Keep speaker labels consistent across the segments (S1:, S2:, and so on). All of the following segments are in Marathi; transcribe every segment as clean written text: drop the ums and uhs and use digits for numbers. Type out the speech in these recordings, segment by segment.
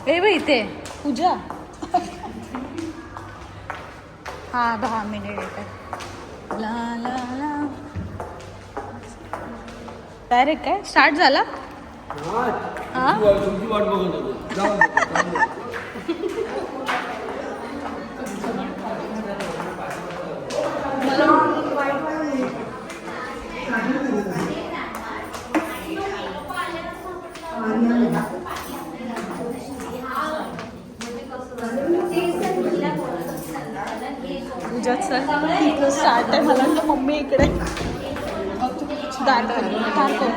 S1: ए बाई इथे पूजा. हा 10 मिनिट. ला ला ला. डायरेक्ट काय स्टार्ट झाला. हा
S2: तुमची वाट बघत होतो.
S1: पूजाचं स्टार्ट आहे. मला वाटतं मम्मी इकडे दाखव.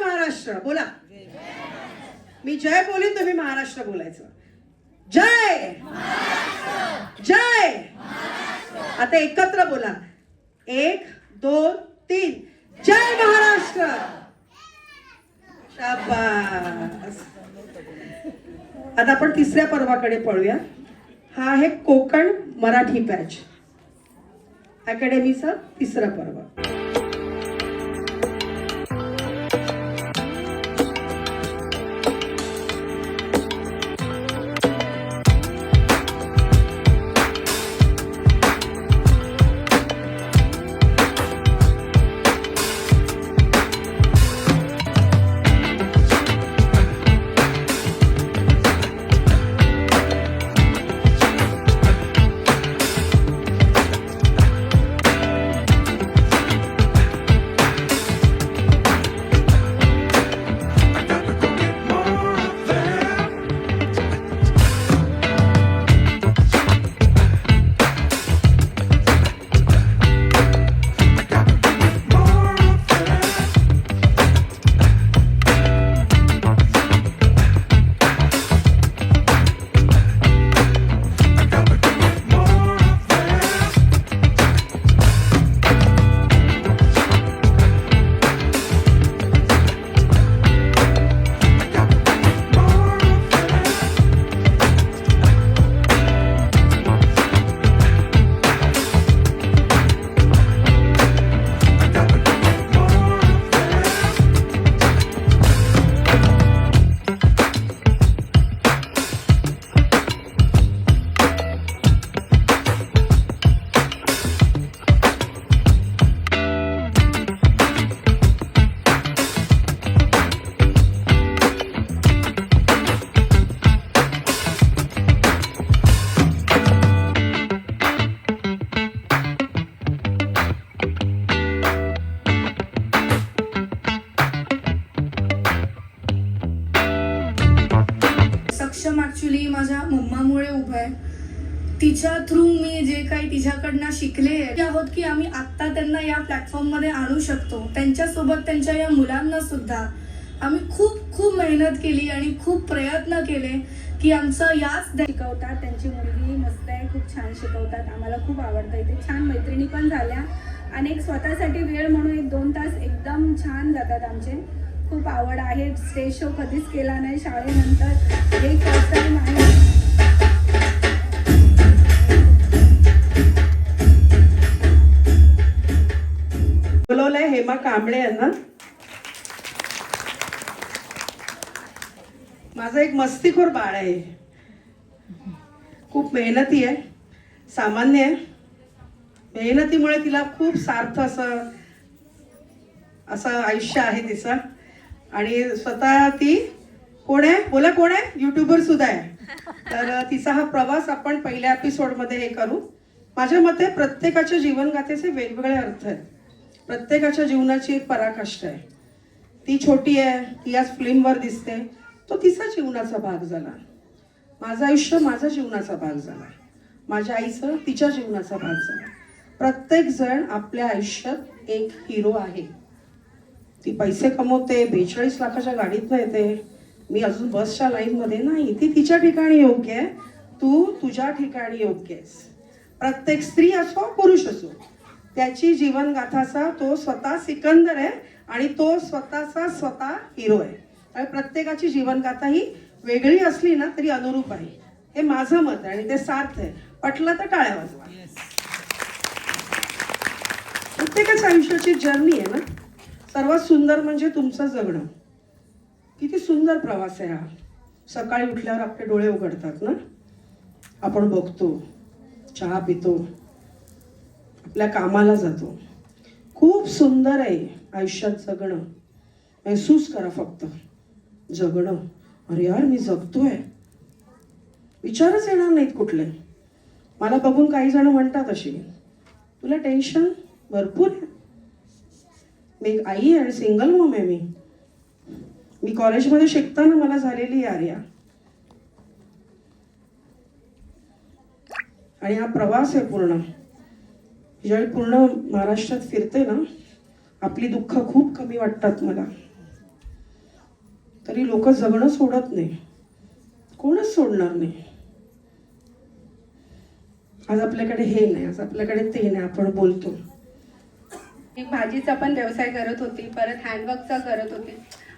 S3: महाराष्ट्र बोला. मी जय बोलीन तुम्ही महाराष्ट्र बोलायचं. जय जय. आता एकत्र बोला. 1 2 3 जय महाराष्ट्र. शाबास. आता आपण तिसऱ्या पर्वाकडे पळूया. हा आहे कोकण मराठी बॅच अकॅडमीचा 3रा पर्व.
S4: सक्षम ऍक्च्युली माझ्या मम्मामुळे उभं आहे. तिच्या थ्रू मी जे काही तिच्याकडनं शिकले आहोत की आम्ही आत्ता त्यांना या प्लॅटफॉर्म मध्ये आणू शकतो. त्यांच्यासोबत त्यांच्या या मुलांना सुद्धा आम्ही खूप खूप मेहनत केली आणि खूप प्रयत्न केले की आमचं याच
S5: शिकवतात. त्यांची मुलगी मस्त आहे, खूप छान शिकवतात. आम्हाला खूप आवडतं. इथे छान मैत्रिणी पण झाल्या आणि एक स्वतःसाठी वेळ म्हणून 1-2 तास एकदम छान जातात आमचे. खूप आवड आहे. स्टेज शो कधीच केला नाही शाळेनंतर, हे फर्स्ट टाइम आहे.
S3: बोलवलंय हेमा कांबळे यांना. माझं एक मस्तीखोर बाळ आहे, खूप मेहनती आहे, सामान्य आहे. मेहनतीमुळे तिला खूप सार्थ असं आयुष्य आहे तिचं. आणि स्वतः ती कोण आहे, बोला कोण आहे, युट्यूबर सुद्धा आहे. तर तिचा हा प्रवास आपण पहिल्या एपिसोडमध्ये हे करू. माझ्या मते प्रत्येकाच्या जीवनगाथेचे वेगवेगळे अर्थ आहेत. प्रत्येकाच्या जीवनाची एक पराकाष्ठा आहे. ती छोटी आहे, ती आज फिल्मवर दिसते, तो तिचा जीवनाचा भाग झाला. माझं आयुष्य माझा जीवनाचा भाग झाला. माझ्या आईचं तिच्या जीवनाचा भाग झाला. प्रत्येक जण आपल्या आयुष्यात एक हिरो आहे. ती पैसे कमवते, 42 लाखाच्या गाडीतनं येते, मी अजून बसच्या लाईनमध्ये नाही. ती तिच्या ठिकाणी योग्य आहे, तू तुझ्या ठिकाणी योग्य आहेस. प्रत्येक स्त्री असो पुरुष असो, त्याची जीवनगाथाचा तो स्वतः सिकंदर आहे आणि तो स्वतः हिरो आहे. आणि प्रत्येकाची जीवनगाथा ही वेगळी असली ना तरी अनुरूप आहे. हे माझं मत आहे आणि ते सार्थ आहे. पटलं तर टाळ्या वाजवा. प्रत्येकाच्या आयुष्याची जर्नी आहे ना. सर्वात सुंदर म्हणजे तुमचं जगणं. किती सुंदर प्रवास आहे हा. सकाळी उठल्यावर आपले डोळे उघडतात ना, आपण बघतो, चहा पितो, आपल्या कामाला जातो. खूप सुंदर आहे आयुष्यात जगणं. महसूस करा फक्त जगणं. अरे यार मी जगतोय, विचारच येणार नाहीत कुठले. मला बघून काही जण म्हणतात अशी, तुला टेन्शन भरपूर आहे. मी एक आई आहे आणि सिंगल मॉम आहे. मी कॉलेजमध्ये शिकताना मला झालेली आर्या. आणि हा प्रवास आहे पूर्ण. ज्यावेळी पूर्ण महाराष्ट्रात फिरते ना, आपली दुःख खूप कमी वाटतात मला. तरी लोक जगणं सोडत नाही, कोणच सोडणार नाही. आज आपल्याकडे हे नाही, आज आपल्याकडे ते नाही, आपण बोलतो.
S5: एक भाजीचा पण व्यवसाय करत होती, परत हँडवर्कचा करत होती.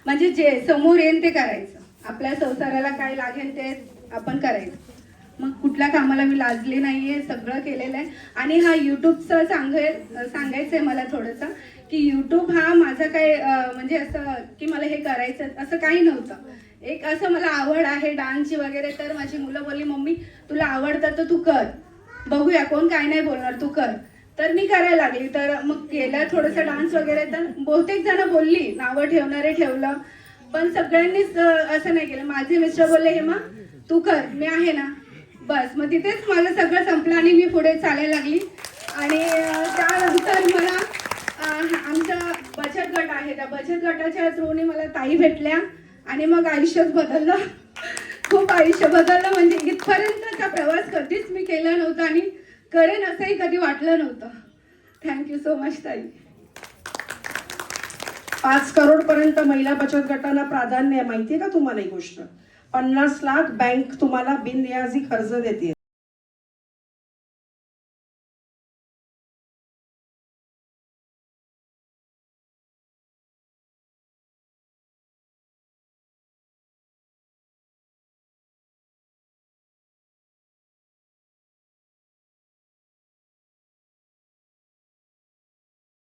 S5: म्हणजे जे समोर येईल ते करायचं. आपल्या संसाराला काय लागेल ते आपण करायचं. मग कुठल्या कामाला मी लाजले नाहीये, सगळं केलेलं आहे. आणि हा यूट्यूबचं सांगायचं आहे मला थोडंसं, की यूट्यूब हा माझा काय म्हणजे असं की मला हे करायचं असं काही नव्हतं. एक असं मला आवड आहे डान्सची वगैरे, तर माझी मुलं बोलली मम्मी तुला आवडतं तर तू कर, बघूया कोण काय नाही बोलणार, तू कर. तर मी करायला लागली. तर मग केलं थोडंसं डान्स वगैरे. तर बहुतेक जण बोलली, नावं ठेवणारे ठेवलं, पण सगळ्यांनीच असं नाही केलं. माझे मिस्टर बोलले हेमा तू कर, मी आहे ना, बस. मग तिथेच माझं सगळं संपलं आणि मी पुढे चालायला लागली. आणि त्यानंतर मला आमचा बचत गट आहे, त्या बचत गटाच्या थ्रूने मला ताई भेटल्या आणि मग आयुष्यच बदललं, खूप आयुष्य बदललं. म्हणजे इथपर्यंतचा प्रवास कधीच मी केला नव्हता आणि करेन असंही कधी वाटलं नव्हतं. थँक्यू सो मच ताई.
S3: 5 करोड पर्यंत महिला बचत गटांना प्राधान्य आहे. माहितीये का तुम्हाला ही गोष्ट? 50 लाख बँक तुम्हाला बिनयाजी कर्ज देते.